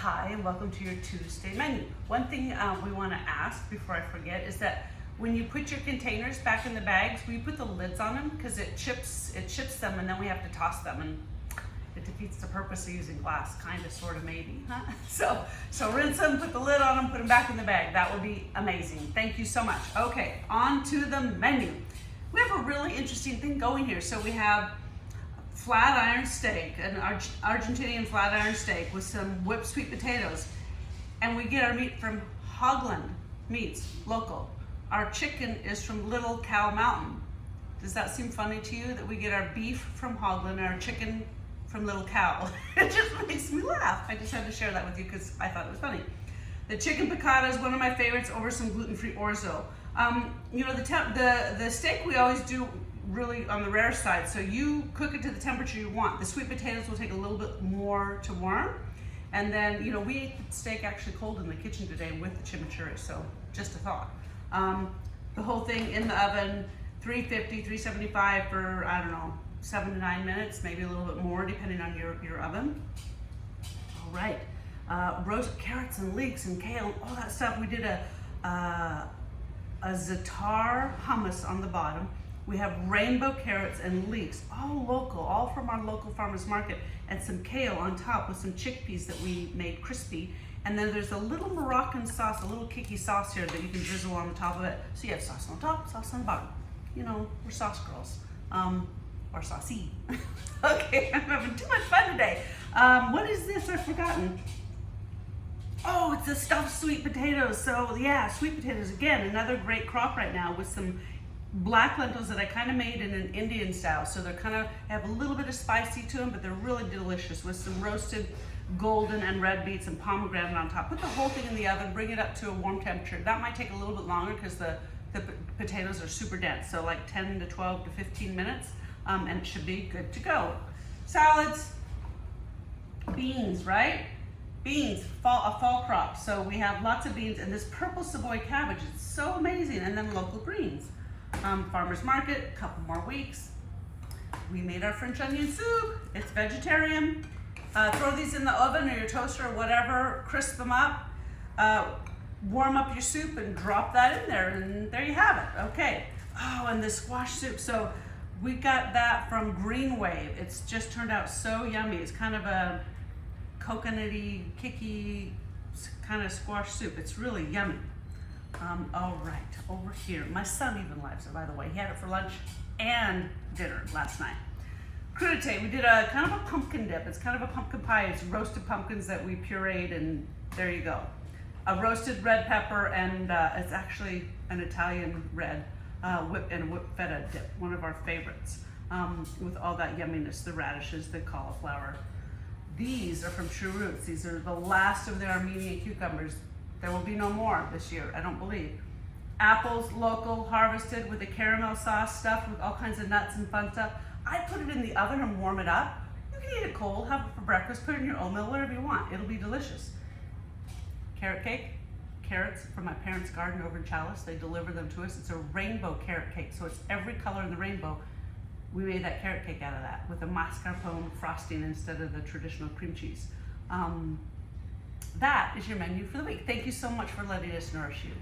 Hi, and welcome to your Tuesday menu. One thing we want to ask before I forget is that when you put your containers back in the bags, will you put the lids on them? Because it chips them, and then we have to toss them, and it defeats the purpose of using glass, kind of, sort of, maybe, huh? So rinse them, put the lid on them, put them back in the bag. That would be amazing. Thank you so much. Okay, on to the menu. We have a really interesting thing going here. So we have flat iron steak, an Argentinian flat iron steak with some whipped sweet potatoes. And we get our meat from Hogland Meats, local. Our chicken is from Little Cow Mountain. Does that seem funny to you that we get our beef from Hogland and our chicken from Little Cow? It just makes me laugh. I just had to share that with you because I thought it was funny. The chicken piccata is one of my favorites over some gluten-free orzo. You know, the steak we always do really on the rare side, so you cook it to the temperature you want. The sweet potatoes will take a little bit more to warm, and then, you know, we ate the steak actually cold in the kitchen today with the chimichurri, so just a thought. The whole thing in the oven, 350, 375 for, I don't know, 7 to 9 minutes, maybe a little bit more depending on your oven. All right, roast carrots and leeks and kale, all that stuff. We did a za'atar hummus on the bottom. We have rainbow carrots and leeks, all local, all from our local farmers market, and some kale on top with some chickpeas that we made crispy. And then there's a little Moroccan sauce, a little kicky sauce here that you can drizzle on the top of it. So you have sauce on top, sauce on the bottom. You know, we're sauce girls, or saucy. Okay, I'm having too much fun today. What is this? I've forgotten. Oh, it's the stuffed sweet potatoes. So yeah, sweet potatoes, again, another great crop right now with some black lentils that I kind of made in an Indian style. So they're kind of have a little bit of spicy to them, but they're really delicious with some roasted golden and red beets and pomegranate on top. Put the whole thing in the oven, bring it up to a warm temperature. That might take a little bit longer because the potatoes are super dense. So like 10 to 12 to 15 minutes, and it should be good to go. Salads, beans, right? Beans, a fall crop. So we have lots of beans and this purple Savoy cabbage. It's so amazing. And then local greens. Farmer's market, a couple more weeks. We made our French onion soup. It's vegetarian. Throw these in the oven or your toaster or whatever, crisp them up, warm up your soup and drop that in there, and there you have it. Okay. Oh, and the squash soup. So we got that from Green Wave. It's just turned out so yummy. It's kind of a coconutty, kicky kind of squash soup. It's really yummy. All right, over here. My son even likes it, by the way. He had it for lunch and dinner last night. Crudité, we did a kind of a pumpkin dip. It's kind of a pumpkin pie. It's roasted pumpkins that we pureed, and there you go. A roasted red pepper, and it's actually an Italian red whipped feta dip, one of our favorites, with all that yumminess, the radishes, the cauliflower. These are from True Roots. These are the last of their Armenian cucumbers. There will be no more this year, I don't believe. Apples, local, harvested with a caramel sauce stuffed with all kinds of nuts and fun stuff. I put it in the oven and warm it up. You can eat it cold, have it for breakfast, put it in your oatmeal, whatever you want. It'll be delicious. Carrot cake, carrots from my parents' garden over in Chalice. They deliver them to us. It's a rainbow carrot cake, so it's every color in the rainbow. We made that carrot cake out of that with a mascarpone frosting instead of the traditional cream cheese. That is your menu for the week. Thank you so much for letting us nourish you.